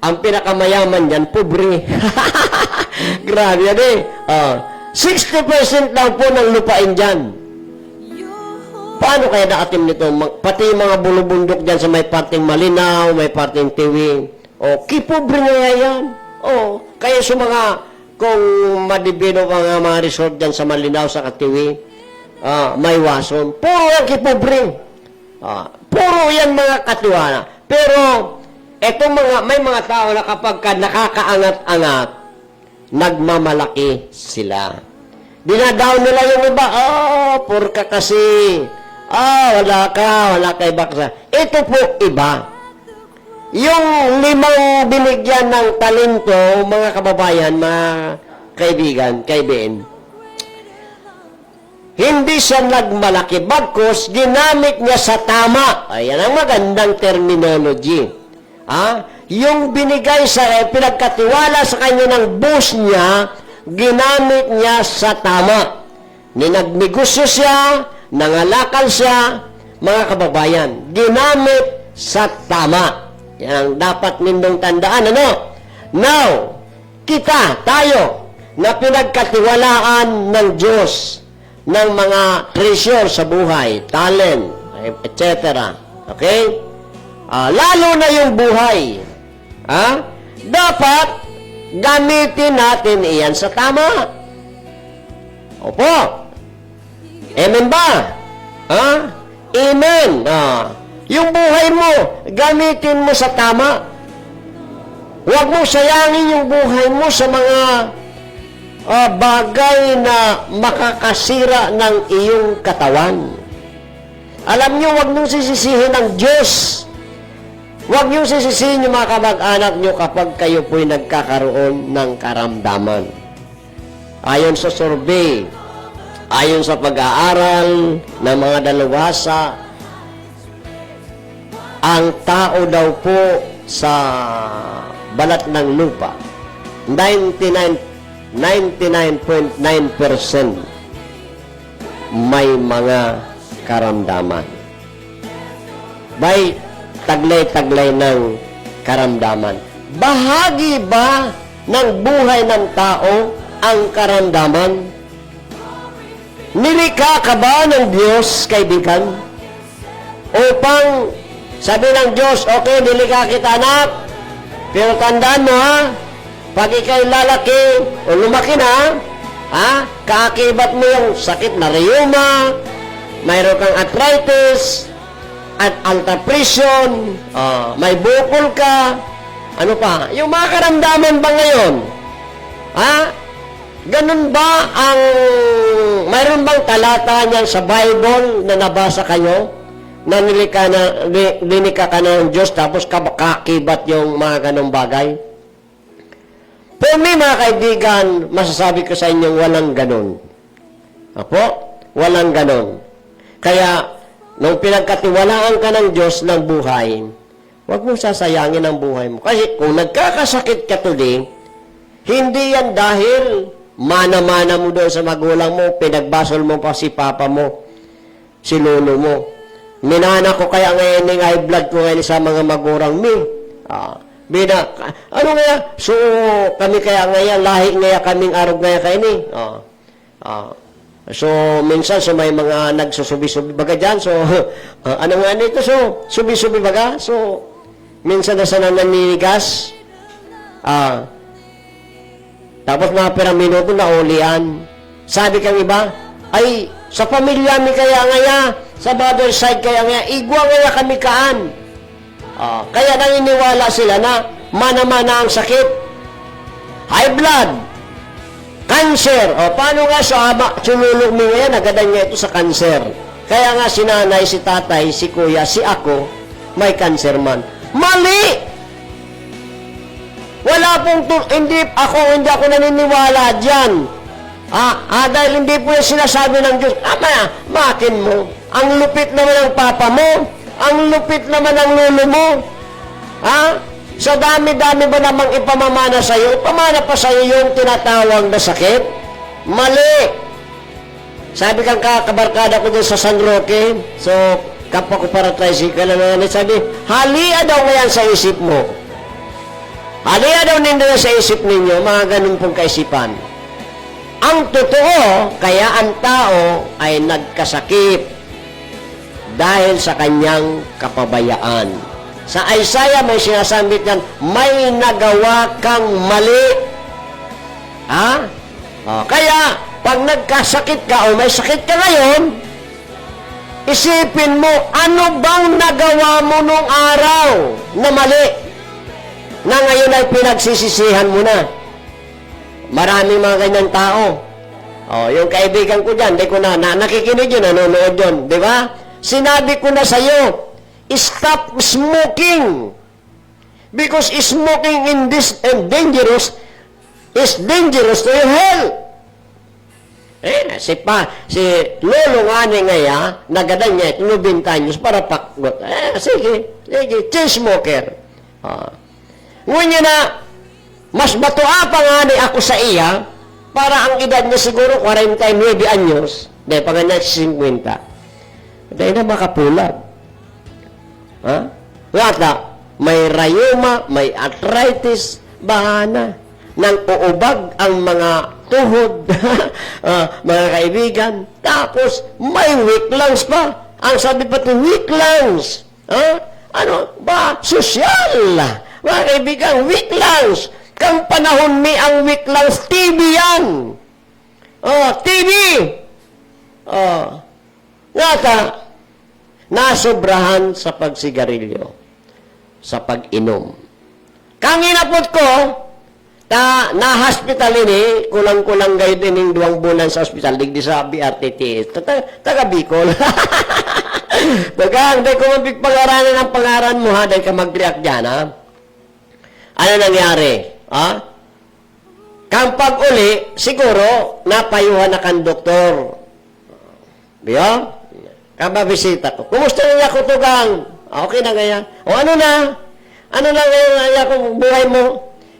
ang pinakamayaman dyan, pobre. Grabe yan eh. 60% lang po ng lupain dyan. Paano kaya naatim nito? Pati mga bulubundok dyan sa may parting Malinaw, may parting Tiwi. Kipobre nga yan. Kaya sa mga, kung madibino mga resort dyan sa Malinaw, sa Katiwi, may wason. Puro ang kipobre. Puro Totoo yan mga katiwala. Pero, may mga tao na kapag nakakaangat-angat, nagmamalaki sila. Dinadown nila yung iba, purka kasi, wala ka ibaksa. Ito po iba. Yung 5 binigyan ng talento, mga kababayan, mga kaibigan, hindi siya nagmalaki. Bagkus, ginamit niya sa tama. Ayan ang magandang terminology. Yung binigay pinagkatiwala sa kanya ng boss niya, ginamit niya sa tama. Ninagnegosyo siya, nangalakal siya, mga kababayan, ginamit sa tama. Yan ang dapat ninyong tandaan, Now, tayo, na pinagkatiwalaan ng Diyos, ng mga treasure sa buhay, talent, etc. Okay? Lalo na yung buhay. Dapat gamitin natin iyan sa tama. Opo. Amen ba? Amen. Yung buhay mo, gamitin mo sa tama. Huwag mo sayangin yung buhay mo sa mga bagay na makakasira ng iyong katawan. Alam nyo, huwag nyo sisisihin ang Diyos. Huwag nyo sisisihin yung mga kamag-anak nyo kapag kayo po'y nagkakaroon ng karamdaman. Ayon sa survey, ayon sa pag-aaral ng mga dalubhasa, ang tao daw po sa balat ng lupa, 99.9% may mga karamdaman. May taglay-taglay ng karamdaman. Bahagi ba ng buhay ng tao ang karamdaman? Nilikha ka ba ng Diyos, kaibigan? Upang sabi ng Diyos, okay, nilikha kita, anak, pero tandaan mo, pag ikaw'y lalaki o lumaki na, kaakibat mo yung sakit na rheuma, mayroon kang arthritis, at alta-pressure, may bukol ka, ano pa, yung mga karamdaman ba ngayon? Ganun ba ang, mayroon bang talata niyan sa Bible na nabasa kayo? Na nilikha ka na ng Diyos, tapos kakibat yung mga ganong bagay? For me, mga kaibigan, masasabi ko sa inyo, walang ganon. Walang ganon. Kaya, nung pinagkatiwalaan ka ng Diyos ng buhay, huwag mong sasayangin ang buhay mo. Kasi kung nagkakasakit ka today, hindi yan dahil mana-mana mo doon sa magulang mo, pinagbasol mo pa si papa mo, si lolo mo. Minana ko kaya ngayon ng high blood ko ngayon sa mga magurang mi. Ano nga? So, kami kaya ngayon, lahi ngayon kaming arog ngayon kayo ni. So, minsan, may mga nagsusubi-subi baga dyan. So, ano nga nito? So, subi-subi baga. So, minsan na sana naninigas. Tapos mga pirang minuto na ulian. Sabi kang iba, ay, sa pamilya mi kaya ngaya, sa mother side kaya ngaya, igwa ngaya kami kaan. Kaya naniniwala sila na mana-mana ang sakit. High blood, cancer. Paano nga sa sunulog mo ngayon, nagadan nga ito sa cancer. Kaya nga si nanay, si tatay, si kuya, si ako, may cancer man. Mali! Wala pong, hindi ako naniniwala dyan. Dahil hindi po yung sinasabi ng Diyos, makin mo. Ang lupit naman ng papa mo. Ang lupit naman ng lolo mo. Sa dami-dami ba namang ipamamana sa'yo? Ipamana pa sa'yo yung tinatawag na sakit? Mali! Sabi kang kabarkada ko dun sa San Roque, so, kapwa ko para tricycle, sabi, halia daw ngayon sa isip mo. Halia daw ninyo sa isip ninyo, mga ganun pong kaisipan. Ang totoo, kaya ang tao ay nagkasakit dahil sa kanyang kapabayaan. Sa Isaiah may sinasambit yan, may nagawa kang mali. Kaya, pag nagkasakit ka o may sakit ka ngayon, Isipin mo, ano bang nagawa mo nung araw na mali? Na ngayon ay pinagsisisihan mo na. Maraming mga ganyan tao. Oh, yung kaibigan ko dyan, nakikinig yun, nanonood yun, di ba? Sinabi ko na sa'yo, stop smoking. Because smoking is dangerous to your health. Si Lolo nga ngaya, nagadan niya, 90 anyos para pakgot. Sige, chain smoker. Ngunyan na, mas batua pa nga ni ako sa iya, para ang edad niya siguro 49 anyos, dahil pa nga niya 50. Dahil na makapulag. Ngata, may rayuma, may arthritis, bahana, nang uubag ang mga tuhod, mga kaibigan. Tapos, may weak lungs pa. Ang sabi pa ito, weak lungs. Ano ba? Sosyal. Mga kaibigan, weak lungs. Kang panahon ni ang weak lungs, TB yan. TB. Ngata, nasobrahan sa pagsigarilyo, sa pag-inom. Kang inapot ko, na-hospital ini, kulang-kulang gayo din yung 2 bulan sa hospital, digdi sa BRTT, taga Bicol. Bagang, dahil kung mapigpangaranan ang pangaran mo, dahil ka mag-react dyan, ano nangyari? Kang pag-uli, siguro, napayuhan na kang doktor. Biyo? Kababisita ko. Kumusta na ako to, gang? Okay na kaya? O ano na? Ano na ngayon kung buhay mo?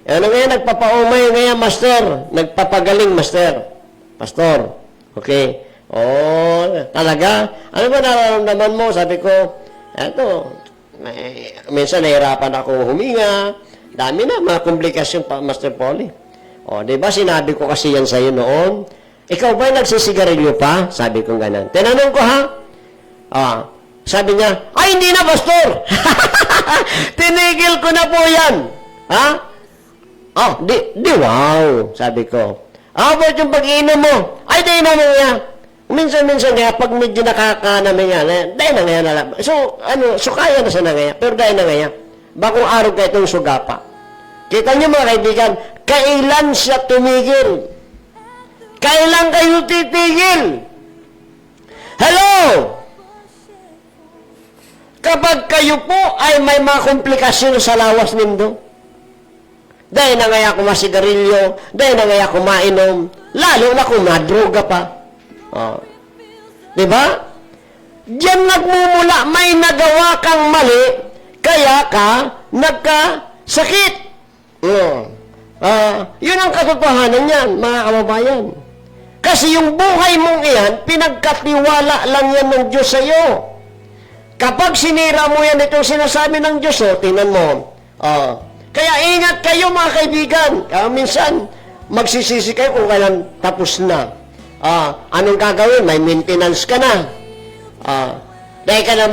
Ano ngayon, nagpapaumay ngayon, master. Nagpapagaling, master. Pastor. Okay. Talaga? Ano ba nararamdaman mo? Sabi ko, eto, minsan nahirapan ako huminga. Dami na, mga komplikasyon pa, Master Polly. Di ba sinabi ko kasi yan sa'yo noon? Ikaw ba nagsisigarilyo pa? Sabi ko ganun. Tinanong ko, ha? Sabi niya, ay, hindi na, Pastor! Tinigil ko na po yan! Wow! Sabi ko. Ba't yung pag-iinom mo? Ay, di na nga. Minsan-minsan nga, pag medyo nakakanamin nga, dahil na nga na. So kaya na siya na nga. Pero dahil na nga, bakong araw ka itong sugapa. Kita niyo mga kaibigan, kailan siya tumigil? Kailan kayo titigil? Hello! Kapag kayo po ay may mga komplikasyon sa lawas nindo, dahil na nga ako masigarilyo, dahil na nga ako mainom, lalo na kung madroga pa. Diba? Diyan nagmumula, may nagawa kang mali, kaya ka nagkasakit. Yun ang katotohanan yan, mga kababayan. Kasi yung buhay mong iyan, pinagkatiwala lang yan ng Diyos sa iyo. Kapag sinira mo yan itong sinasabi ng Diyos, tingnan mo. Kaya ingat kayo mga kaibigan. Minsan, magsisisi kayo kung kailan tapos na. Anong gagawin? May maintenance ka na. Dahil ka na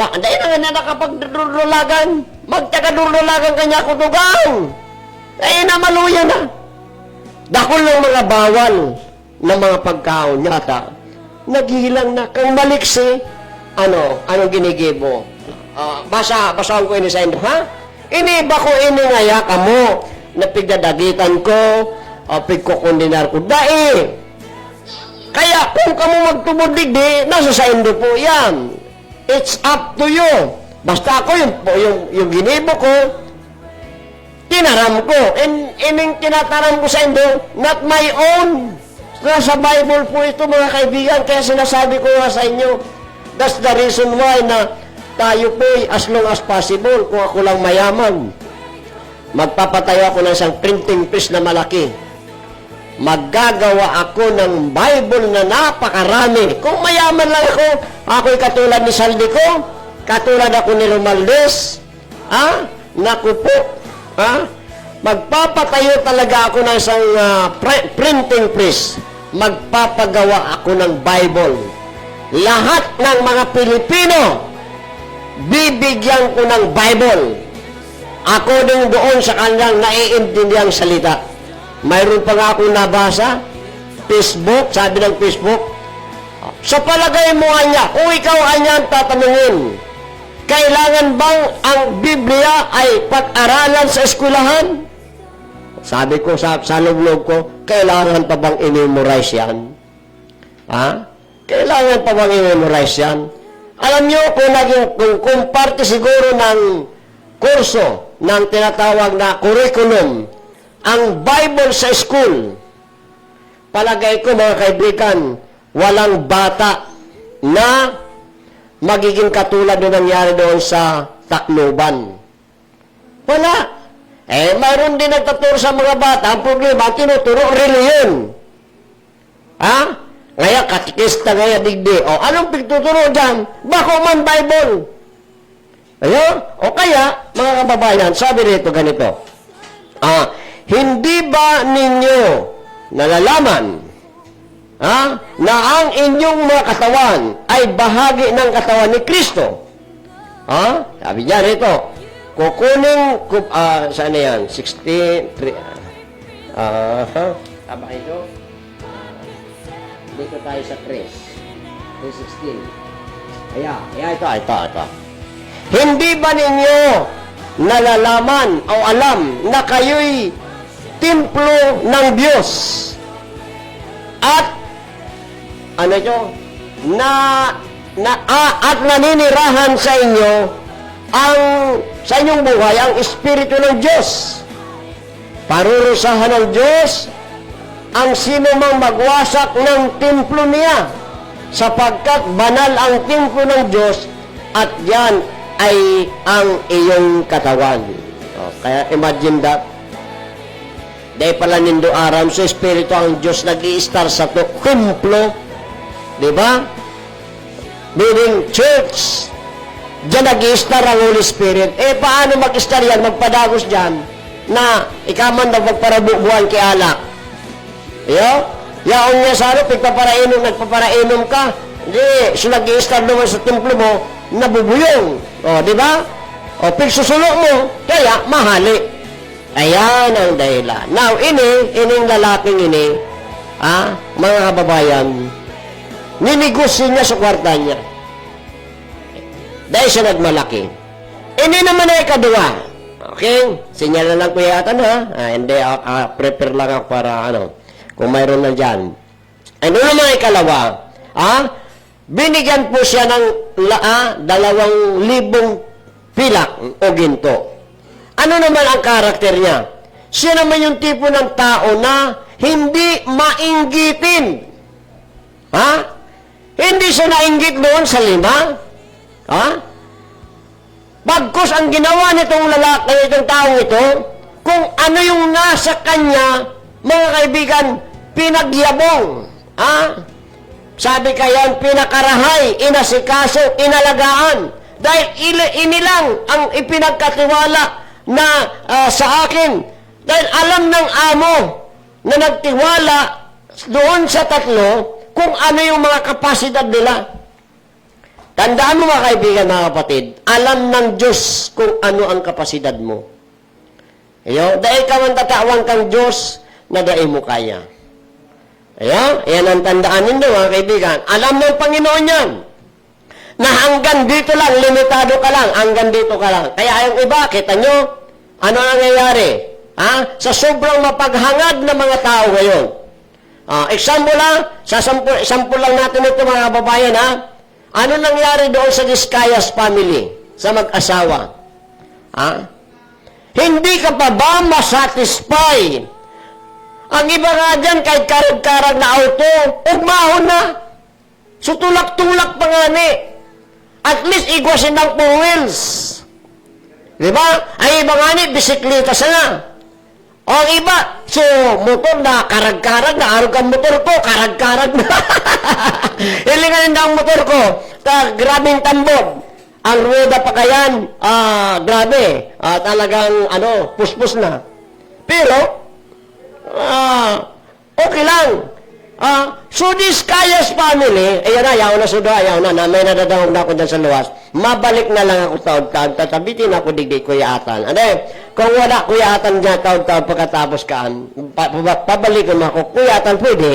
nakapagdurulagan. Magtagadurulagan ka niya kutugang. Dahil na maluya na. Dakol ng mga bawal na mga pagkaon niya. Naghilang na. Kang maliksi, anong ginigibo? Basahan ko ini sa inyo, ha? Iniba ko iningaya ka mo. Napigdadagitan ko, pigkukundinar ko. Dahil, kaya kung kamo magtubod digdi, nasa sa indo po yan. It's up to you. Basta ako yung ginibo ko, tinaram ko. Ining tinataram ko sa indo, not my own. Nasa Bible po ito mga kaibigan, kaya sinasabi ko nga sa inyo, that's the reason why na tayo po as long as possible, kung ako lang mayaman, magpapatayo ako ng isang printing press na malaki. Maggagawa ako ng Bible na napakarami. Kung mayaman lang ako, ako'y katulad ni Saldico, katulad ako ni Romaldes, naku po, magpapatayo talaga ako ng isang printing press. Magpapagawa ako ng Bible. Lahat ng mga Pilipino, bibigyan ko ng Bible. Ako din doon sa kanyang naiintindihang salita. Mayroon pa nga akong nabasa, Facebook, sabi ng Facebook, Sa palagay mo, Anya, kung ikaw, Anya, ang tatanungin, kailangan bang ang Biblia ay pag-aralan sa eskwelahan? Sabi ko sa loob ko, kailangan pa bang i-memorize yan? Ha? Kailangan pa bang i-memorize yan? Alam nyo, kung parte siguro ng kurso ng tinatawag na curriculum, ang Bible sa school, palagay ko mga kaibigan, walang bata na magiging katulad na nangyari doon sa Tacloban. Wala. Mayroon din nagtaturo sa mga bata, ang problema, tinuturo reliyon. Ha? Ngaya, katikista ngaya digdi. O, anong pagtuturo dyan? Bako man Bible. Ayun? O kaya, mga kababayan, sabi rito ganito, hindi ba ninyo nalalaman na ang inyong mga katawan ay bahagi ng katawan ni Kristo? Sabi niya rito, kukunin, saan na yan? 63, tama ito? Dito tayo sa 316. Ito. Hindi ba ninyo nalalaman o alam na kayo'y templo ng Diyos? At, at naninirahan sa inyo sa inyong buhay ang Espiritu ng Diyos. Parurusahan ng Diyos ang sino mang magwasak ng templo niya, sapagkat banal ang templo ng Diyos at yan ay ang iyong katawan. Kaya imagine that. Dahil pala nindo aram sa Espiritu ang Diyos nag-i-star sa templo. Diba? Meaning church. Diyan nag-i-star ang Holy Spirit. Paano mag-star yan? Magpadagos dyan na ikaman na magparabubuhan kay alak. Yaon niya sa nagpaparainom ka. Hindi, so nag-i-star naman sa templo mo, nabubuyong. Di ba? Pigsusulo mo, kaya mahali. Ayan ang dahilan. Now, ining lalaking mga kababayan, ninegosyo niya sa kwarta niya. Dahil siya nagmalaki. Ini naman ay kadua. Okay? Sinyal na lang ko yata hindi, prepare lang ako para kung mayroon na dyan. Ano naman ay kalawa? Binigyan po siya ng 2,000 pilak o ginto. Ano naman ang karakter niya? Siya naman yung tipo ng tao na hindi mainggitin. Hindi siya nainggit doon sa 5. Bagkus ang ginawa nitong lalaki, itong taong ito, kung ano yung nasa kanya, mga kaibigan, pinagyabong. Sabi kaya, pinakarahay, inasikaso, inalagaan. Dahil inilang ang ipinagkatiwala na sa akin. Dahil alam ng amo na nagtiwala doon sa 3 kung ano yung mga kapasidad nila. Tandaan mo mga kaibigan, mga kapatid, alam ng Diyos kung ano ang kapasidad mo. Dahil ka man tatawang kang Diyos, na dahil mo kaya. Ayan ang tandaan ninyo mga kaibigan. Alam ng Panginoon yan, na hanggang dito lang, limitado ka lang, hanggang dito ka lang. Kaya yung iba, kita nyo, ano ang nangyayari? Sa sobrang mapaghangad na mga tao ngayon. Example lang, sample lang natin ito mga kababayan, ano nangyari doon sa Discayas family, sa mag-asawa? Hindi ka pa ba masatisfy? Ang iba nga dyan, kahit karag-karag na auto, ugmahon na. So tulak-tulak pa nga ni. At least igwasin ng 4 wheels. Diba? Ay iba nga ni, bisikleta sana. O ang iba, so motor na, karag-karag na, arog ang motor ko, karag-karag na. Hilinganin na ang motor ko, grabing tambod. Ang rueda pa kayan, grabe, talagang, puspos na. Pero, okay lang. So this Kayas family, ayan na, ayaw na, may nadadahog na ako dyan sa luwas. Mabalik na lang ako taon-taon, tatabitin ako digdi kuyatan. Kung wala kuyatan dyan taon-taon pagkatapos kaan, pabalikan mo ako, kuyatan pwede.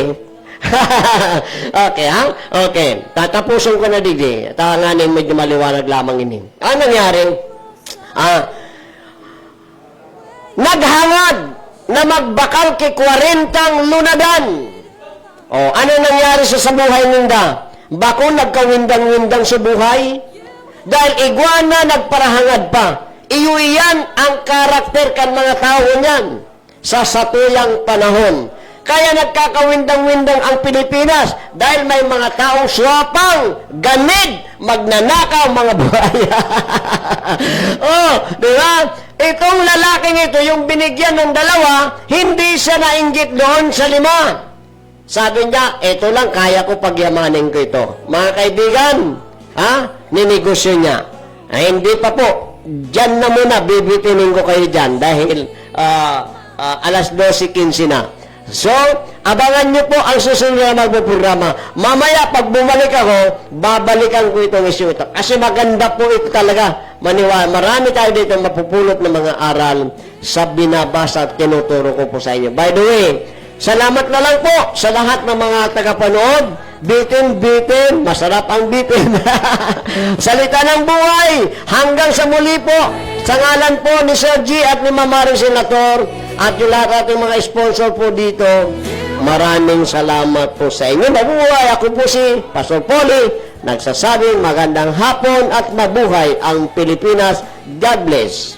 Okay, ha? Okay. Tatapusin ko na didi. Tanganin medyo maliwanag lamang ini. Ano nangyari? Naghangad na magbakal kay 40 lunadan. Ano nangyari sa buhay ninda? Bako nagkawindang-windang sa buhay? Dahil iguana nagparahangad pa. Iyan ang karakter kan mga tao niyan sa satuyang panahon. Kaya nagkakawindang-windang ang Pilipinas dahil may mga taong swapang, ganid, magnanakaw mga buhaya. Di ba? Itong lalaking ito, yung binigyan ng 2, hindi siya nainggit doon sa 5. Sabi niya, ito lang, kaya ko pagyamanin ko ito. Mga kaibigan, ninegosyo niya. Hindi pa po, dyan na muna, bibitinin ko kayo dyan dahil alas 12:15 na. So, abangan nyo po ang susunod na magpuprograma. Mamaya, pag bumalik ako, babalikan ko itong issue ito. Kasi maganda po ito talaga. Maniwala, marami tayo dito mapupulot ng mga aral sa binabasa at tinuturo ko po sa inyo. By the way, salamat na lang po sa lahat ng mga tagapanood. Bitin, masarap ang bitin. Salita ng buhay. Hanggang sa muli po, sa ngalan po ni Sir G at ni Mamaring Senator at yung lahat ating mga sponsor po dito, maraming salamat po sa inyo. Mabuhay, ako po si Pastor Polly, nagsasabing magandang hapon at mabuhay ang Pilipinas. God bless.